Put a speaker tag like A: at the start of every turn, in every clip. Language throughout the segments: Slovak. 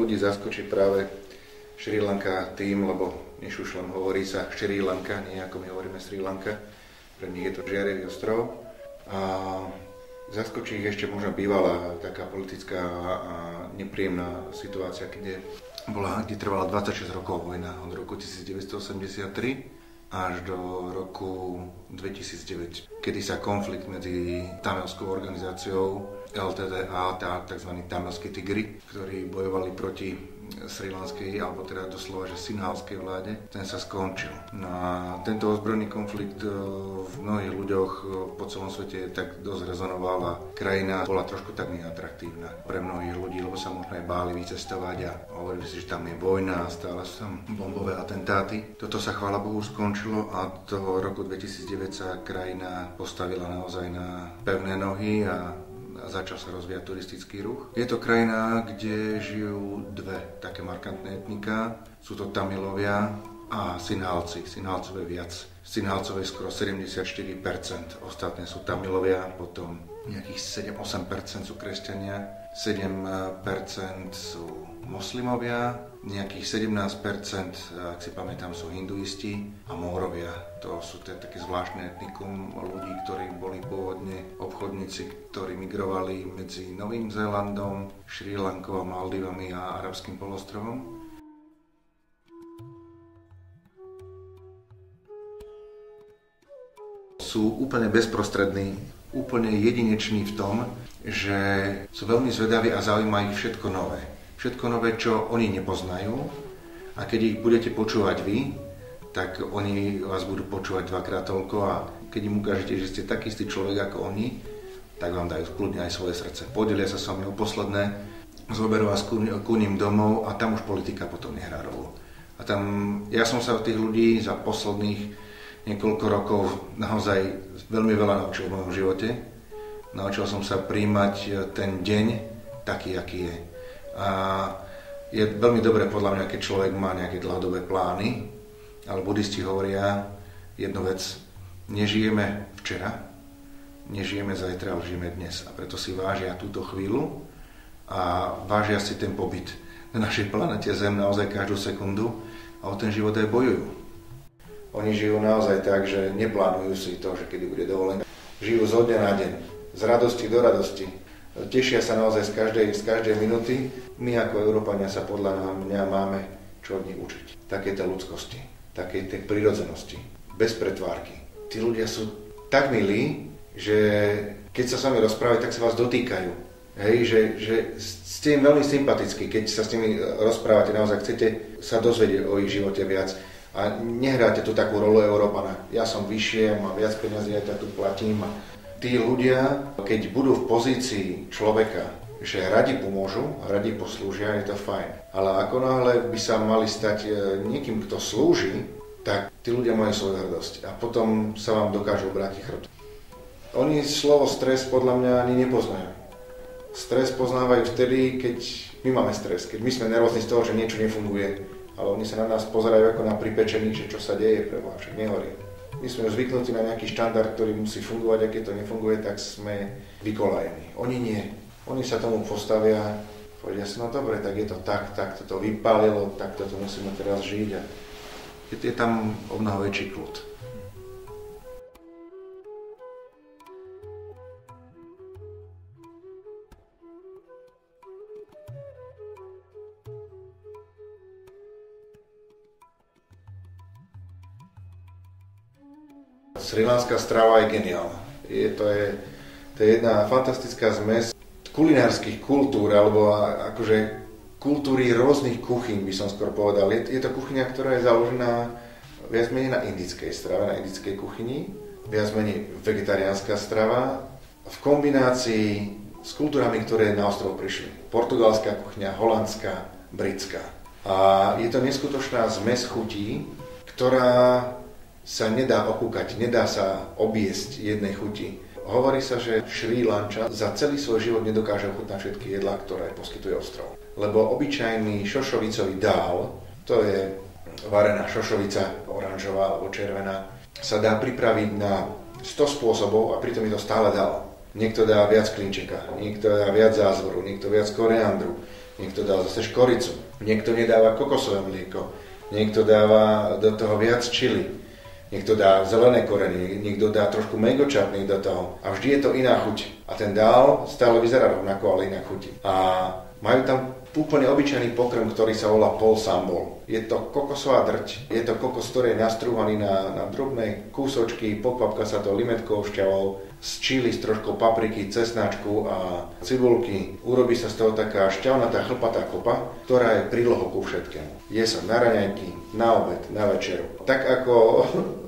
A: ľudí zaskočí práve Šrí Lanka tým, lebo nešušlem, hovorí sa Šrí Lanka, nie ako my hovoríme Srí Lanka. Pre nich je to žiarivý ostrov. A zaskočí ich ešte možno bývalá taká politická a nepríjemná situácia, kde trvala 26 rokov vojna od roku 1983 až do roku 2009, kedy sa konflikt medzi tamilskou organizáciou LTTE a tzv. Tamilskí tigri, ktorí bojovali proti srilanskej, alebo teda doslova, že sinhalskej vláde, ten sa skončil. No a tento ozbrojený konflikt v mnohých ľuďoch po celom svete tak dosť rezonoval a krajina bola trošku tak neatraktívna pre mnohých ľudí, lebo sa možno aj báli vycestovať a hovorili si, že tam je vojna a stále sú tam bombové atentáty. Toto sa chvála Bohu skončilo a do roku 2009 sa krajina postavila naozaj na pevné nohy a začal sa rozvíjať turistický ruch. Je to krajina, kde žijú dve také markantné etniká. Sú to Tamilovia a Sinhalci. Sinhalcov je viac. Sinhalcov je skoro 74%. Ostatné sú Tamilovia, potom nejakých 7-8% sú kresťania, 7% sú moslimovia, nejakých 17%, ak si pamätám, sú hinduisti a Mórovia. To sú také zvláštne etnikum ľudí, ktorí boli pôvodne obchodníci, ktorí migrovali medzi Novým Zélandom, Šrí Lankou, Maldivami a Arabským polostrovom. Sú úplne bezprostrední, úplne jedineční v tom, že sú veľmi zvedaví a zaujíma ich všetko nové. Všetko nové, čo oni nepoznajú, a keď ich budete počúvať vy, tak oni vás budú počúvať dvakrát toľko a keď im ukážete, že ste taký istý človek ako oni, tak vám dajú kľudne aj svoje srdce. Podelia sa s vami o posledné, zoberú vás ku ním domov a tam už politika potom nehrá rolu. A tam, ja som sa od tých ľudí za posledných niekoľko rokov naozaj veľmi veľa naučil v mojom živote. Naučil som sa príjmať ten deň taký, aký je. A je veľmi dobré podľa mňa, keď človek má nejaké dlhodobé plány, ale buddhisti hovoria jednu vec: nežijeme včera, nežijeme zajtra, ale žijeme dnes. A preto si vážia túto chvíľu a vážia si ten pobyt na našej planete Zem naozaj každú sekundu a o ten život aj bojujú. Oni žijú naozaj tak, že neplánujú si to, že kedy bude dovolená. Žijú zo dňa na deň, z radosti do radosti. Tešia sa naozaj z každej minúty. My ako Európania sa podľa mňa máme čo od nich učiť. Takej tej ľudskosti, takej tej prirodzenosti, bez pretvárky. Tí ľudia sú tak milí, že keď sa s vami rozprávajú, tak sa vás dotýkajú. Hej, že ste im veľmi sympatickí, keď sa s nimi rozprávate, naozaj chcete sa dozvedieť o ich živote viac. A nehráte tu takú rolu Európana. Ja som vyššie, mám viac peniazí, ja tu platím. Tí ľudia, keď budú v pozícii človeka, že radi pomôžu, radi poslúžia, je to fajn. Ale ako náhle by sa mali stať niekým, kto slúži, tak tí ľudia majú svoju hrdosť. A potom sa vám dokážu obrátiť chrbtom. Oni slovo stres podľa mňa ani nepoznajú. Stres poznávajú vtedy, keď my máme stres, keď my sme nervózni z toho, že niečo nefunguje. Ale oni sa na nás pozerajú ako na pripečených, že čo sa deje, preboha, však nehorí. My sme zvyknutí na nejaký štandard, ktorý musí fungovať, a keď to nefunguje, tak sme vykolajení. Oni nie. Oni sa tomu postavia, povedia si, no dobre, tak je to tak to vypálilo, tak to musíme teraz žiť. A je tam o mnoho väčší kľud. Srilanská strava je geniálna. To je jedna fantastická zmes kulinárskych kultúr, alebo akože kultúry rôznych kuchyň, by som skôr povedal. Je to kuchyňa, ktorá je založená viac menej na indickej strave, na indickej kuchyni, viac menej vegetariánska strava, v kombinácii s kultúrami, ktoré na ostrov prišli. Portugalská kuchyňa, holandská, britská. A je to neskutočná zmes chutí, ktorá sa nedá okúkať, nedá sa objesť jednej chuti. Hovorí sa, že Šrí Lanča za celý svoj život nedokáže ochutnať všetky jedlá, ktoré poskytuje ostrov. Lebo obyčajný šošovicový dál, to je varená šošovica, oranžová alebo červená, sa dá pripraviť na 100 spôsobov a pritom je to stále dál. Niekto dá viac klinčeka, niekto dá viac zázvoru, niekto viac koriandru, niekto dá zase škoricu, niekto nedáva kokosové mlieko, niekto dáva do toho viac čili, niekto dá zelené korenie, niekto dá trošku mango chutney do toho a vždy je to iná chuť. A ten dál stále vyzerá rovnako, ale iná chuť. A majú tam úplne obyčajný pokrm, ktorý sa volá Paul Sambol. Je to kokosová drť, je to kokos, ktorý je nastrúhaný na drobné kúsočky, pokvapka sa to limetkou, šťavou, z čili, s troškou papriky, cesnačku a cibulky. Urobí sa z toho taká šťavnatá chlpatá kopa, ktorá je prílohou ku všetkému. Je sa na raňajky, na obed, na večeru. Tak ako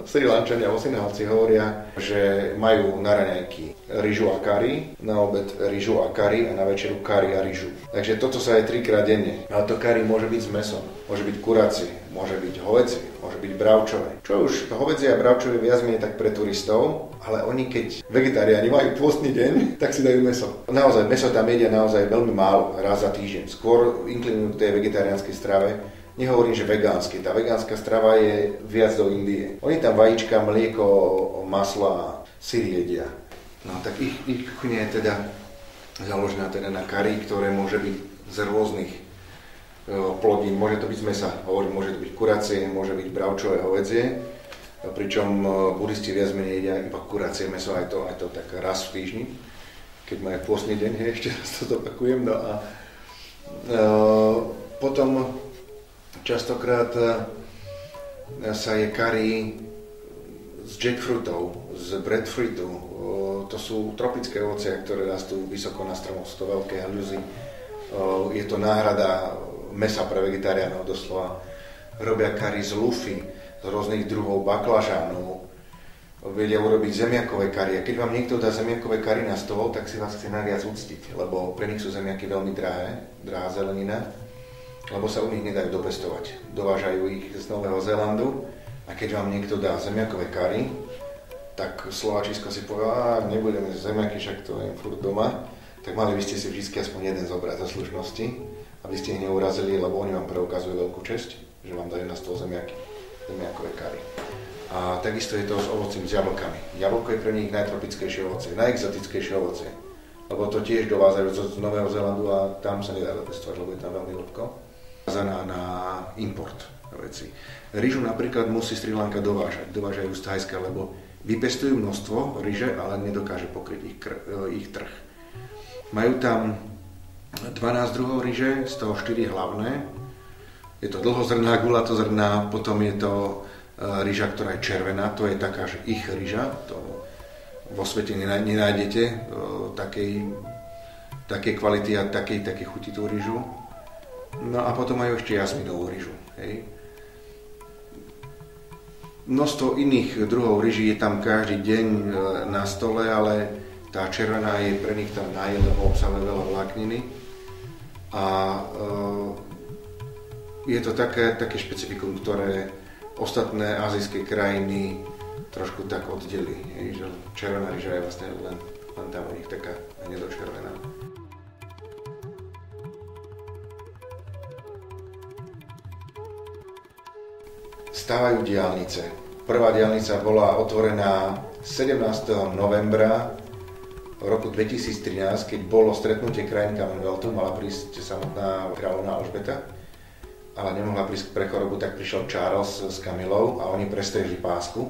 A: Sri Lančania vo Sinhalci hovoria, že majú na raňajky ryžu a kari, na obed ryžu a kari a na večeru kari a ryžu. Takže toto sa je 3-krát denne. Ale to kari môže byť s mäsom, môže byť kuracie, môže byť hovädzie, môže byť bravčové. Čo už hovädzie a bravčové viac menej tak pre turistov, ale oni keď vegetariáni majú pôstny deň, tak si dajú mäso. Naozaj, mäso tam jedia naozaj veľmi málo, raz za týždeň. Skôr inklinujú k tej vegetariánskej strave. Nehovorím, že vegánsky. Tá vegánska strava je viac do Indie. Oni tam vajíčka, mlieko, maslo a syr jedia. No tak ich kuchyňa je teda založená teda na kari, ktoré môže byť z rôznych plodín. Môže to byť z mesa, hovorím, môže to byť kuracie, môže byť bravčové, hovädzie. Pričom buddhisti viac menej jedia iba kuracie meso, aj to tak raz v týždni. Keď majú pôstny deň, ešte raz to opakujem. No a potom častokrát sa je kari z jackfruitov, z breadfruitu. To sú tropické ovocia, ktoré rastú vysoko na stromoch, sú to veľké haľuzy. Je to náhrada mesa pre vegetariánov doslova. Robia kari z lufy, z rôznych druhov baklažánov. Vedia urobiť zemiakové kari. A keď vám niekto dá zemiakové kari na stôl, tak si vás chce najviac uctiť, lebo pre nich sú zemiaky veľmi drahá zelenina, lebo sa u nich nedajú dopestovať. Dovážajú ich z Nového Zélandu a keď vám niekto dá zemiakové kari, tak Slováčisko si povie, nebudeme zemiaky, však to je furt doma, tak mali by ste si vždy aspoň jeden zobrať zo slušnosti, aby ste ich neurazili, lebo oni vám preukazujú veľkú česť, že vám dajú na stôl zemiakové kari. A takisto je to s ovocím, s jablkami. Jablko je pre nich najtropickejšie ovocie, najexotickejšie ovocie, lebo to tiež dovážajú z Nového Zélandu a tam sa nedá dopestovať, lebo je tam veľmi ľudko. Na import veci. Ryžu napríklad musí Sri Lanka dovážajú z Thajska, lebo vypestujú množstvo ryže, ale nedokáže pokryť ich trh. Majú tam 12 druhov ryže, z toho 4 hlavné. Je to dlhozrná, gulatozrná, potom je to ryža, ktorá je červená, to je taká, že ich ryža, to vo svete nenájdete takej kvality a takej chuti tú ryžu. No a potom majú ešte jasminovú ryžu. Hej. Množstvo iných druhov ryží je tam každý deň na stole, ale tá červená je pre nich tam lebo obsahuje veľa vlákniny. A je to také špecifikum, ktoré ostatné azijské krajiny trošku tak oddelí. Hej, že červená ryža je vlastne len tam u nich taká nedočervená. Stávajú diaľnice. Prvá diaľnica bola otvorená 17. novembra roku 2013, keď bolo stretnutie krajín Commonwealthu, mala prísť samotná kráľovná Alžbeta, ale nemohla prísť pre chorobu, tak prišiel Charles s Kamilou a oni prestriehli pásku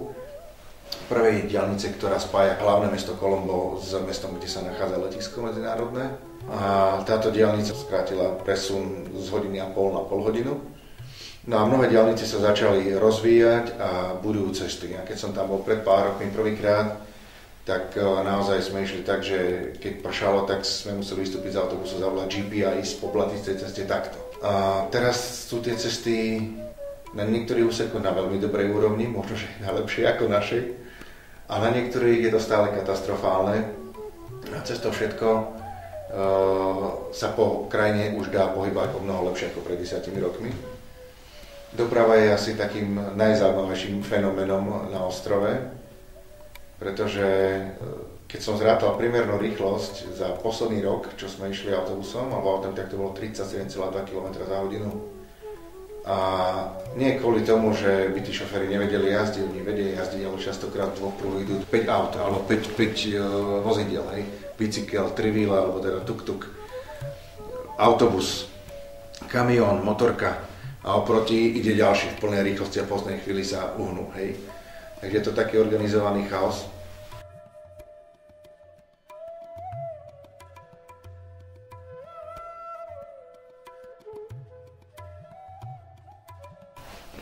A: prvej diaľnice, ktorá spája hlavné mesto Colombo s mestom, kde sa nachádza letisko medzinárodné. A táto diaľnica skrátila presun z hodiny a pol na pol hodinu. No a mnohé diaľnice sa začali rozvíjať a budujú cesty. A keď som tam bol pred pár rokmi prvýkrát, tak naozaj sme išli tak, že keď pršalo, tak sme museli vystúpiť z autobusu, zavolať GP a ísť po tej ceste takto. A teraz sú tie cesty na niektorých úsekoch na veľmi dobrej úrovni, možno že najlepšie ako našej, a na niektorých je to stále katastrofálne. A cez to všetko sa po krajine už dá pohybať o mnoho lepšie ako pred 10 rokmi. Doprava je asi takým najzaujímavejším fenoménom na ostrove, pretože keď som zrátal primernú rýchlosť za posledný rok, čo sme išli autobusom, alebo autom, tak to bolo 37,2 km za hodinu. A nie kvôli tomu, že by tí šoféri nevedeli jazdiť, oni vedia jazdiť, ale častokrát v dvoch pruhu idú 5 aut, alebo 5 vozidiel, hej. Bicykel, trivila, alebo teda tuk-tuk, autobus. kamión, motorka a oproti ide ďalší v plnej rýchlosti a v poslednej chvíli sa uhnú. Hej. Takže je to taký organizovaný chaos.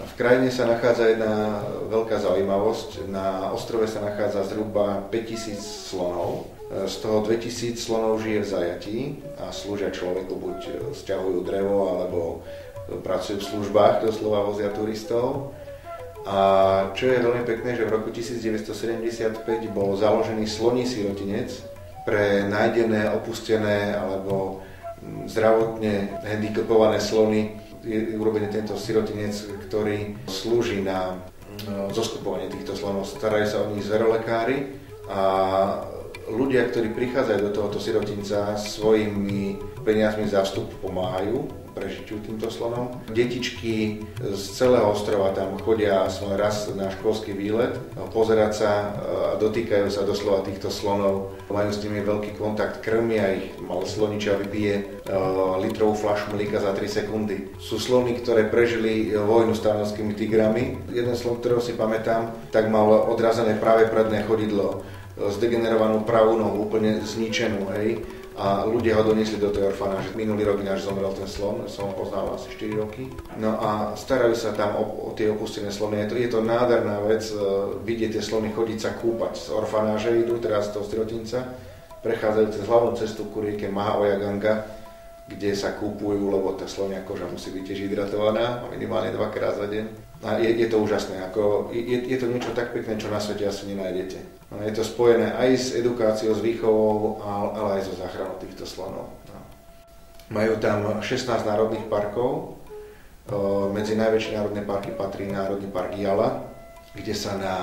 A: V krajine sa nachádza jedna veľká zaujímavosť. Na ostrove sa nachádza zhruba 5000 slonov. Z toho 2000 slonov žije v zajatí a slúžia človeku, buď sťahujú drevo, alebo pracujú v službách, doslova vozia turistov. A čo je veľmi pekné, že v roku 1975 bol založený sloní sirotinec pre nájdené, opustené alebo zdravotne handicapované slony. Je urobený tento sirotinec, ktorý slúži na zoskupovanie týchto slonov. Starajú sa o nich zverolekári a ľudia, ktorí prichádzajú do tohoto sirotinca, svojimi peniazmi za vstup pomáhajú prežitiu týmto slonom. Detičky z celého ostrova tam chodia aspoň raz na školský výlet, pozerať sa a dotýkajú sa doslova týchto slonov. Majú s nimi veľký kontakt, krmia ich, malé sloničia vypije litrovú fľašu mlieka za 3 sekundy. Sú slony, ktoré prežili vojnu s talianskými tigrami. Jeden slon, ktorého si pamätám, tak mal odrazené práve predné chodidlo, zdegenerovanú pravú nohu, úplne zničenú, hej. A ľudia ho doniesli do tej orfanáže. Minulý rok ináč zomrel ten slon, som ho poznal asi 4 roky. No a starajú sa tam o tie opustené slony. Je to nádherná vec, vidieť tie slony chodiť sa kúpať. Z orfanáže idú teraz z toho sirotinca, prechádzajú cez hlavnú cestu ku rieke Mahaoyaganga, kde sa kúpujú, lebo tá slonia koža musí byť tiež hydratovaná, minimálne 2-krát za deň. A je to úžasné, je to niečo tak pekné, čo na svete asi nenájdete. Je to spojené aj s edukáciou, s výchovou, ale aj so záchranou týchto slonov. Majú tam 16 národných parkov, medzi najväčšie národné parky patrí Národný park Jala, kde sa na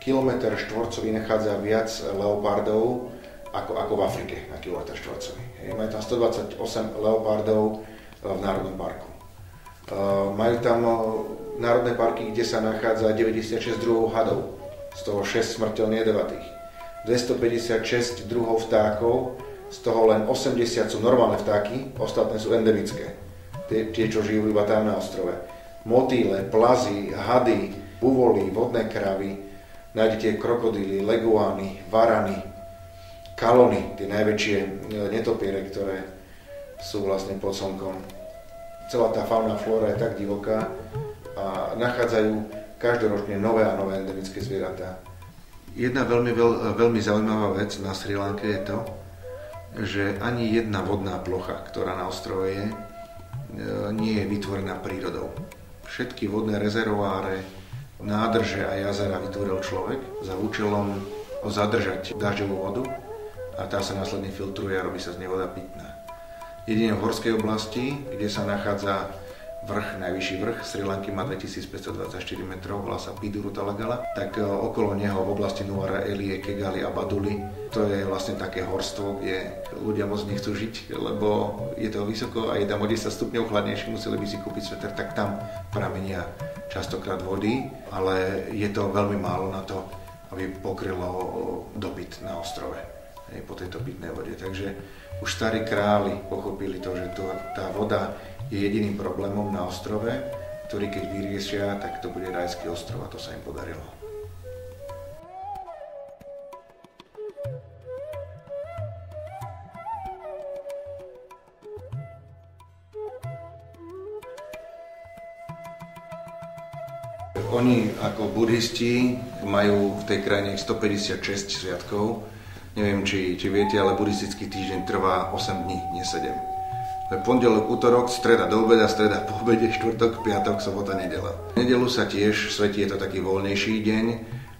A: kilometr štvorcový nachádza viac leopardov ako v Afrike na kilometr štvorcový. Majú tam 128 leopardov v Národnom parku. Majú tam národné parky, kde sa nachádza 96 druhov hadov, z toho 6 smrteľne jedovatých. 256 druhov vtákov, z toho len 80 sú normálne vtáky, ostatné sú endemické. Tie, čo žijú iba tam na ostrove. Motýle, plazy, hady, buvoly, vodné kravy, nájdete krokodíly, leguány, varany, kalony, tie najväčšie netopiere, ktoré sú vlastne pod slnkom. Celá tá fauna a flóra je tak divoká a nachádzajú každoročne nové a nové endemické zvieratá. Jedna veľmi zaujímavá vec na Srí Lanke je to, že ani jedna vodná plocha, ktorá na ostrove je, nie je vytvorená prírodou. Všetky vodné rezervoáre, nádrže a jazera vytvoril človek za účelom zadržať dažďovú vodu a tá sa následne filtruje a robí sa z nej voda pitná. Jedine v horskej oblasti, kde sa nachádza najvyšší vrch Srí Lanky, má 2524 metrov, volá sa Piduru Talagala, tak okolo neho v oblasti Nuara Elie, Kegali a Baduli, to je vlastne také horstvo, kde ľudia moc nechcú žiť, lebo je to vysoko a je tam o 10 stupňov chladnejšie, museli by si kúpiť sveter, tak tam pramenia častokrát vody, ale je to veľmi málo na to, aby pokrylo dopyt na ostrove po tejto pitnej vode. Takže už starí králi pochopili to, že tá voda je jediným problémom na ostrove, ktorý keď vyriešia, tak to bude rajský ostrov a to sa im podarilo. Oni ako buddhisti majú v tej krajine 156 sviatkov. Neviem, či viete, ale buddhistický týždeň trvá 8 dní, nie 7. Pondelok, utorok, streda do obeda, streda po obede, štvrtok, piatok, sobota, nedeľa. V nedeľu sa tiež svetí, je to taký voľnejší deň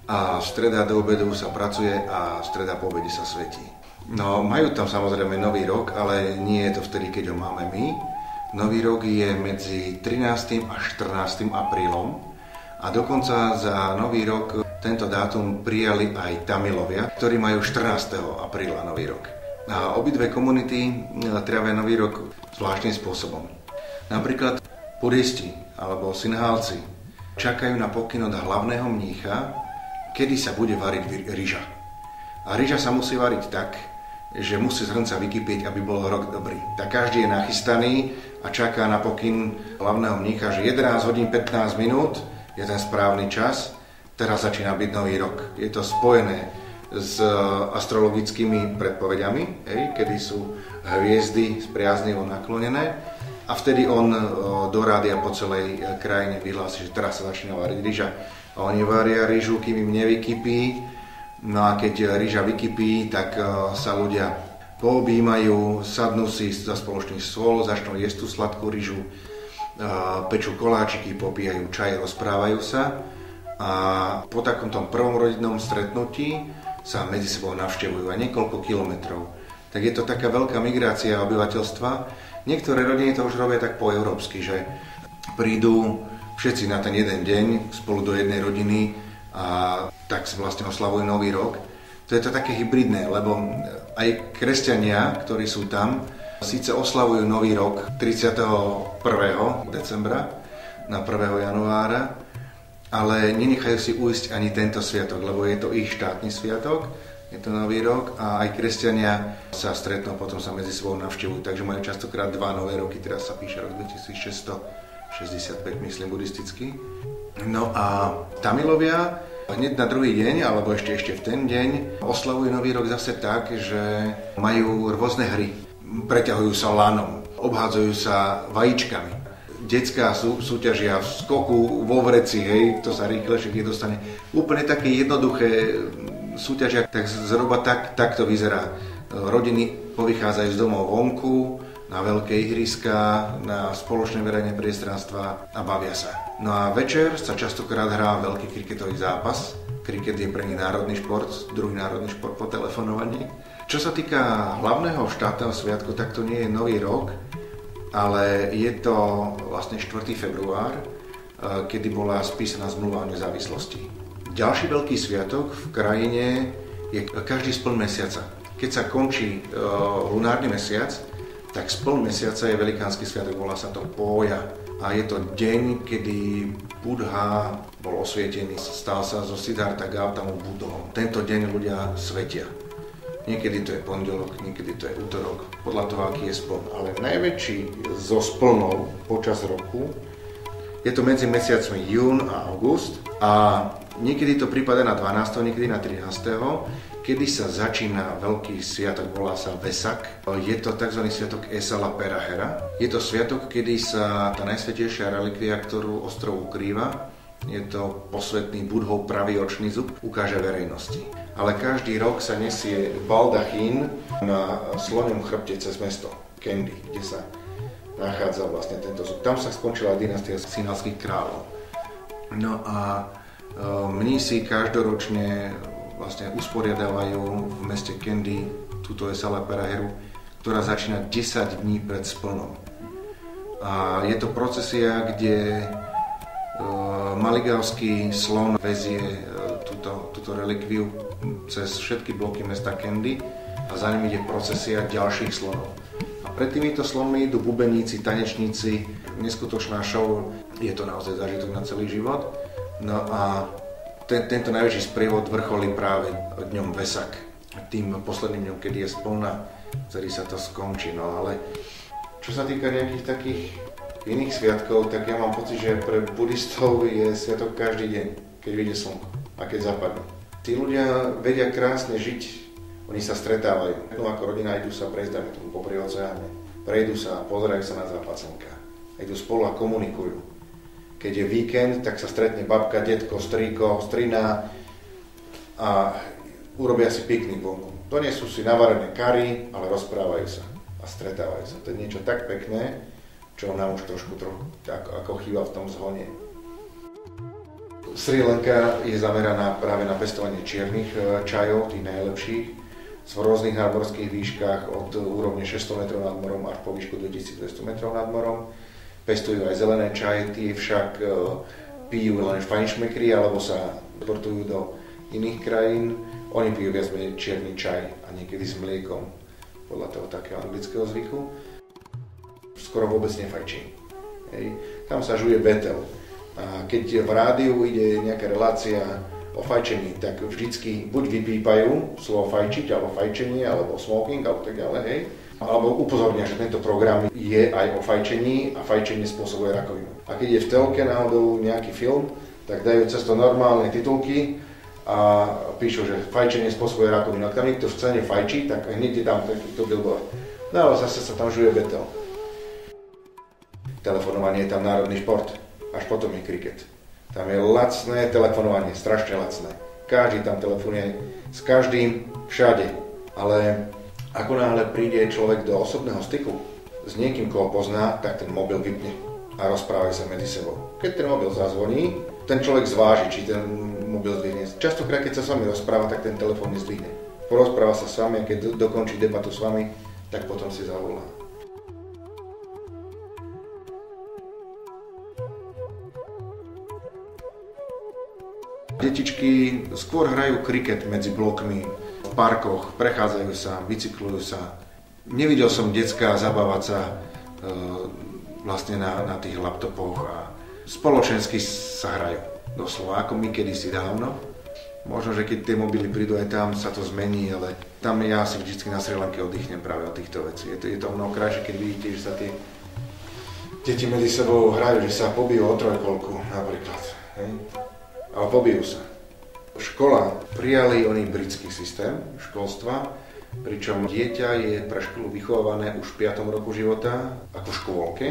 A: a streda do obedu sa pracuje a streda po obede sa svetí. No, majú tam samozrejme Nový rok, ale nie je to vtedy, keď ho máme my. Nový rok je medzi 13. a 14. aprílom a dokonca za Nový rok tento dátum prijali aj Tamilovia, ktorí majú 14. apríla Nový rok. A obidve komunity trávia Nový rok zvláštnym spôsobom. Napríklad buddhisti alebo sinhálci čakajú na pokyn od hlavného mnícha, kedy sa bude variť ryža. A ryža sa musí variť tak, že musí z hrnca vykypieť, aby bol rok dobrý. Tak každý je nachystaný a čaká na pokyn hlavného mnícha, že 11 hodín 15 minút je ten správny čas, teraz začína byť nový rok. Je to spojené s astrologickými predpovediami, kedy sú hviezdy spriaznivo naklonené a vtedy on do rádia po celej krajine vyhlási, že teraz sa začína variť ryža. A oni varia ryžu, kým im nevykypí. No a keď ryža vykypí, tak sa ľudia poobímajú, sadnú si za spoločný stôl, začnú jesť tú sladkú ryžu, pečú koláčiky, popíjajú čaj, rozprávajú sa a po takomto prvom rodinnom stretnutí sa medzi sebou navštevujú aj niekoľko kilometrov. Tak je to taká veľká migrácia obyvateľstva. Niektoré rodiny to už robia tak po európsky, že prídu všetci na ten jeden deň spolu do jednej rodiny a tak vlastne oslavujú nový rok. To je to také hybridné, lebo aj kresťania, ktorí sú tam, síce oslavujú nový rok 31. decembra na 1. januára, ale nenechajú si ujsť ani tento sviatok, lebo je to ich štátny sviatok, je to nový rok a aj kresťania sa stretnú, potom sa medzi sebou navštevujú, takže majú častokrát 2 nové roky, teraz sa píše rok 2665, myslím, buddhisticky. No a Tamilovia hneď na druhý deň, alebo ešte v ten deň, oslavujú nový rok zase tak, že majú rôzne hry. Preťahujú sa lanom, obhádzajú sa vajíčkami. Detská súťažia v skoku vo vreci, to sa rýchlejšie kde dostane. Úplne také jednoduché súťažia, tak zhruba tak to vyzerá. Rodiny povychádzajú z domov vonku, na veľké ihriska, na spoločné verejné priestranstva a bavia sa. No a večer sa častokrát hrá veľký kriketový zápas. Kriket je pre nich národný šport, druhý národný šport po telefonovaní. Čo sa týka hlavného štátneho sviatku, tak to nie je nový rok, ale je to vlastne 4. február, kedy bola spísaná zmluva o nezávislosti. Ďalší veľký sviatok v krajine je každý spln mesiaca. Keď sa končí lunárny mesiac, tak spln mesiaca je velikánsky sviatok, volá sa to Pója. A je to deň, kedy Buddha bol osvietený, stal sa zo Siddhartha Gautamu Buddhom. Tento deň ľudia svetia. Niekedy to je pondelok, niekedy to je útorok, podľa toho, aký je spln. Ale najväčší zo splnov počas roku je to medzi mesiacmi jún a august a niekedy to prípada na 12., niekedy na 13., kedy sa začína veľký sviatok, volá sa Vesak. Je to tzv. Sviatok Esala Perahera. Je to sviatok, kedy sa tá najsvätejšia relikvia, ktorú ostrov ukrýva, je to posvätný Buddhov pravý očný zub, ukáže verejnosti. Ale každý rok sa nesie baldachín na sloňom chrbte cez mesto Kandy, kde sa nachádza vlastne tento zub. Tam sa skončila dynastia sinhalských kráľov. No a mnísi každoročne vlastne usporiadávajú v meste Kandy túto Esala Peraheru, ktorá začína 10 dní pred splnom. A je to procesia, kde Maligavský slon vezie túto relikviu cez všetky bloky mesta Kandy a za ním ide procesia ďalších slonov. A pred týmito slonmi idú bubeníci, tanečníci, neskutočná show, je to naozaj zážitok na celý život. No a tento najväčší sprievod vrcholí práve dňom Vesak, tým posledným dňom, kedy je splna, ktorý sa to skončí. No ale čo sa týka nejakých takých iných sviatkov, tak ja mám pocit, že pre buddhistov je sviatok každý deň, keď vyjde slnko a keď zapadne. Tí ľudia vedia krásne žiť, oni sa stretávajú. No ako rodina idú sa prejsť, dajme tomu popri oceáne, prejdú sa a pozerajú sa na západ slnka. Idú spolu a komunikujú. Keď je víkend, tak sa stretne babka, detko, strýko, strina a urobia si piknik vonku. Donesú si navarené kary, ale rozprávajú sa a stretávajú sa. To je niečo tak pekné, čo nám už trošku ako chýba v tom zhone. Sri Lanka je zameraná práve na pestovanie čiernych čajov, tých najlepších, v rôznych nadmorských výškach od úrovne 600 metrov nad morom až po výšku 2200 metrov nad morom. Pestujú aj zelené čaje, tie však pijú len fajnšmekry alebo sa exportujú do iných krajín. Oni pijú viac menej čierny čaj a niekedy s mliekom, podľa toho takého anglického zvyku. Skoro vôbec nefajčí. Tam sa žuje betel. A keď v rádiu ide nejaká relácia o fajčení, tak vždycky buď vypípajú slovo fajčiť, alebo fajčenie, alebo smoking, alebo tak ďalej, hej. Alebo upozornia, že tento program je aj o fajčení a fajčenie spôsobuje rakovinu. A keď je v telke náhodou nejaký film, tak dajú cesto normálne titulky a píšu, že fajčenie spôsobuje rakovinu. Ak tam niekto v scéne fajčí, tak hneď je tam to billboard. No ale zase sa tam žuje betel. Telefonovanie je tam národný šport, až potom je kriket. Tam je lacné telefonovanie, strašne lacné. Každý tam telefonuje s každým všade. Ale ako náhle príde človek do osobného styku s niekým, koho pozná, tak ten mobil vypne a rozprávajú sa medzi sebou. Keď ten mobil zazvoní, ten človek zváži, či ten mobil zdvihne. Častokrát, keď sa s vami rozpráva, tak ten telefón nezdvihne. Porozpráva sa s vami a keď dokončí debatu s vami, tak potom si zavolá. Detičky skôr hrajú kriket medzi blokmi, v parkoch, prechádzajú sa, bicyklujú sa. Nevidel som decká zabávať sa vlastne na tých laptopoch a spoločensky sa hrajú. Doslova, ako my kedysi dávno. Možno, že keď tie mobily prídu aj tam, sa to zmení, ale tam ja si vždycky na Sri Lanke oddychnem práve od týchto vecí. Je to mnoho krajšie, keď vidíte, že sa tie deti medzi sebou hrajú, že sa pobijú o trojkolku napríklad. Hej? Ale pobijú sa. Škola prijali oný britský systém školstva, pričom dieťa je pre školu vychovávané už v 5. roku života ako v škôlke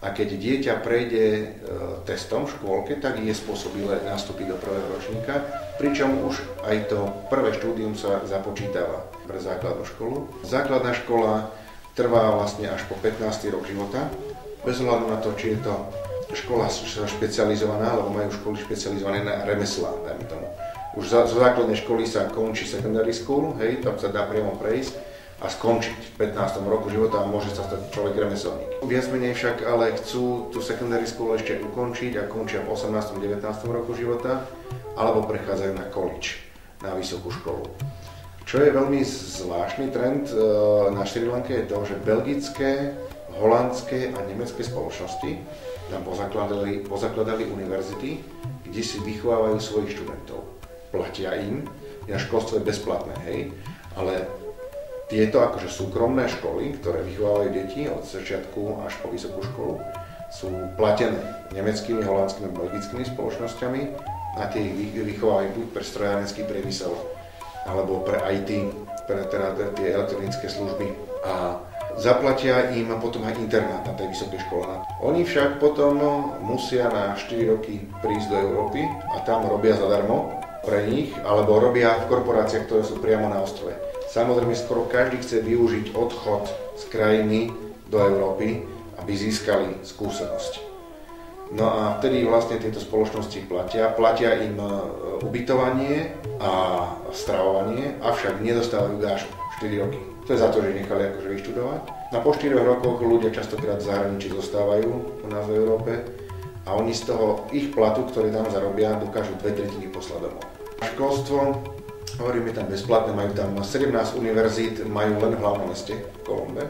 A: a keď dieťa prejde testom v škôlke, tak je spôsobilé nastúpiť do prvého ročníka, pričom už aj to prvé štúdium sa započítava pre základnú školu. Základná škola trvá vlastne až po 15. rok života, bez ohľadu na to, či je to škola špecializovaná, alebo majú školy špecializované na remeslá, dajme tomu. Už zo základnej školy sa končí secondary school, hej, tam sa dá priamo prejsť a skončiť v 15. roku života a môže sa stať človek remeselník. Viac menej však ale chcú tú secondary school ešte ukončiť a končia v 18. 19. roku života, alebo prechádzajú na college, na vysokú školu. Čo je veľmi zvláštny trend na Sri Lanke je to, že belgické, holandské a nemecké spoločnosti tam pozakladali univerzity, kde si vychovávajú svojich študentov. Platia im, na školstvo je bezplatné, hej, ale tieto akože súkromné školy, ktoré vychovávajú deti od začiatku až po vysokú školu, sú platené nemeckými, holandskými, belgickými spoločnosťami a tie ich vychovávajú buď pre strojárenský priemysel, alebo pre IT, pre teda tie elektronické služby a zaplatia im potom aj internát na tej vysokej škole. Oni však potom musia na 4 roky prísť do Európy a tam robia zadarmo pre nich, alebo robia v korporáciách, ktoré sú priamo na ostrove. Samozrejme, skoro každý chce využiť odchod z krajiny do Európy, aby získali skúsenosť. No a vtedy vlastne tieto spoločnosti platia im ubytovanie a stravovanie, avšak nedostávajú gážu 4 roky. To je za to, že nechali akože vyštudovať. A po 4 rokoch ľudia častokrát v zahraničí zostávajú u nás v Európe a oni z toho ich platu, ktorý tam zarobia, dokážu 2/3 poslať domov. Školstvo, hovoríme tam bezplatné, majú tam 17 univerzít, majú len v hlavnom meste, v Colombe.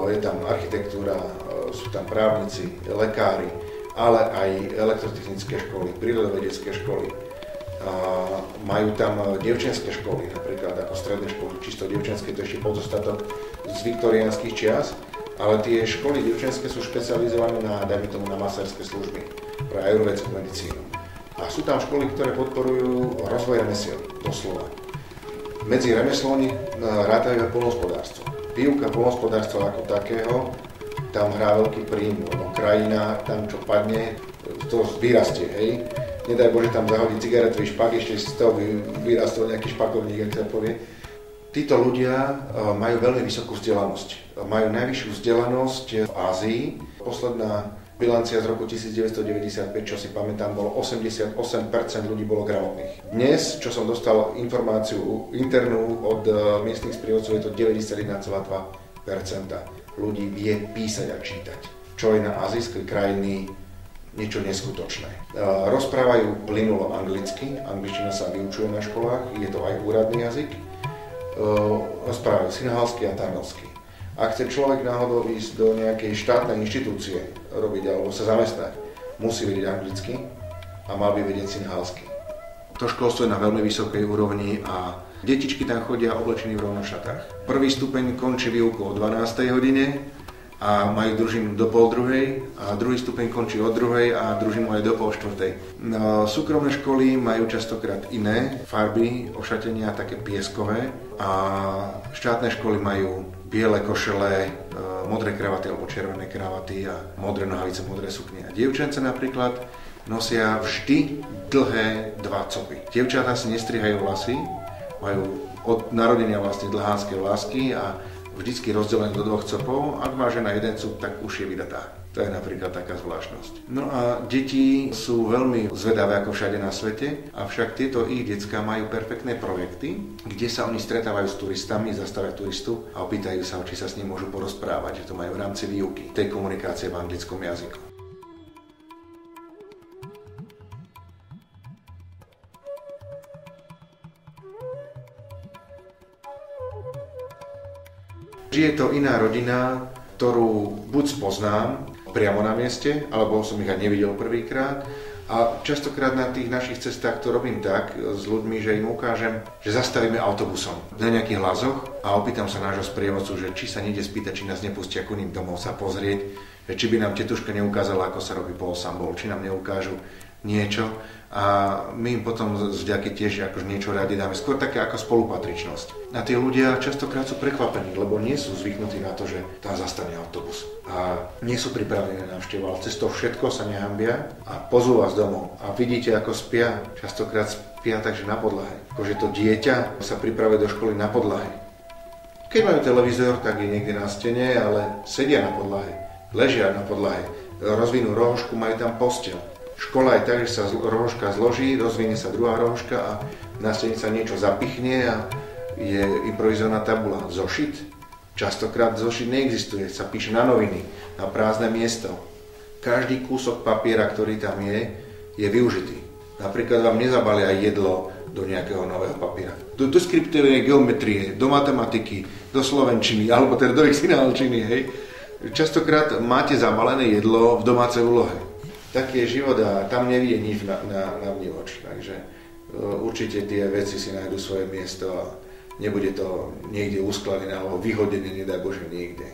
A: Je tam architektúra, sú tam právnici, lekári, ale aj elektrotechnické školy, prírodovedecké školy. Majú tam dievčenské školy, napríklad ako stredné školy, čisto dievčenské, to ešte pozostatok z viktoriánskych čias, ale tie školy dievčenské sú špecializované na, dajme tomu, na masérske služby, pre ajurvédskú medicínu. A sú tam školy, ktoré podporujú rozvoj remesiel, doslova. Medzi remeslami rátajú aj poľnohospodárstvo. Výuka poľnohospodárstva ako takého, tam hrá veľký príjm, lebo krajina, tam čo padne, to vyrastie, hej. Nedaj Bože tam zahodí cigaretový špak, ešte z toho vyrastol nejaký špakovník, ak sa povie. Títo ľudia majú veľmi vysokú vzdelanosť. Majú najvyššiu vzdelanosť v Ázii. Posledná bilancia z roku 1995, čo si pamätám, bolo 88% ľudí bolo gramotných. Dnes, čo som dostal informáciu internú od miestnych sprievodcov, je to 91,2% ľudí vie písať a čítať. Čo je na azijskej krajiny niečo neskutočné. Rozprávajú plynulo anglicky, angličtina sa vyučuje na školách, je to aj úradný jazyk. Rozprávajú sinhalsky a tamilsky. Ak chce človek náhodou ísť do nejakej štátnej inštitúcie robiť alebo sa zamestnať, musí vedieť anglicky a mal by vedieť sinhalsky. To školstvo je na veľmi vysokej úrovni a detičky tam chodia oblečení v rovnošatách. Prvý stupeň končí výuku o 12. hodine a majú družinu do 12:30 a druhý stupeň končí o 2:00 a družinu aj do 3:30. No, súkromné školy majú častokrát iné farby, ošatenia, také pieskové a štátne školy majú biele košele, modré kravaty alebo červené kravaty a modré nohavice, modré sukne. A dievčence napríklad nosia vždy dlhé 2 copy. Dievčatá si nestrihajú vlasy, majú od narodenia vlastne dlhánske vlasky a vždycky rozdelené do 2 copov. Ak má žena jeden cop, tak už je vydatá. To je napríklad taká zvláštnosť. No a deti sú veľmi zvedavé ako všade na svete, avšak tieto ich decká majú perfektné projekty, kde sa oni stretávajú s turistami, zastavia turistu a opýtajú sa, či sa s ním môžu porozprávať, že to majú v rámci výuky, tej komunikácie v anglickom jazyku. Žije to iná rodina, ktorú buď spoznám priamo na mieste, alebo som ich aj nevidel prvýkrát. A častokrát na tých našich cestách to robím tak s ľuďmi, že im ukážem, že zastavíme autobusom na nejakých lazoch a opýtam sa nášho sprievodcu, že či sa nejde spýtať, či nás nepustia ku ním domov sa pozrieť, že či by nám tetuška neukázala, ako sa robí polosambol, či nám neukážu niečo a my im potom z vďaky tiež akože niečo radi dáme, skôr také ako spolupatričnosť. A tí ľudia častokrát sú prekvapení, lebo nie sú zvyknutí na to, že tam zastane autobus a nie sú pripravení na návštevu, ale cez to všetko sa nehambia a pozvú vás domov a vidíte, ako spia, častokrát spia takže na podlahe, akože to dieťa sa pripravuje do školy na podlahe. Keď majú televízor, tak je niekde na stene, ale sedia na podlahe, ležia na podlahe, rozvinú rohošku, majú tam posteľ. Škola je tak, že sa rohoška zloží, rozvinie sa druhá rohoška a na stene sa niečo zapichne a je improvizovaná tabula. Zošit? Častokrát zošit neexistuje, sa píše na noviny, na prázdne miesto. Každý kúsok papiera, ktorý tam je využitý. Napríklad vám nezabalia jedlo do nejakého nového papiera. Do deskriptívnej geometrie, do matematiky, do slovenčiny, alebo teda do exinálčiny, hej. Častokrát máte zabalené jedlo v domácej úlohe. Taký je život a tam nevidie nič na vnívoč. Takže určite tie veci si nájdu svoje miesto a nebude to niekde uskladené alebo vyhodené, nedaj Bože, niekde.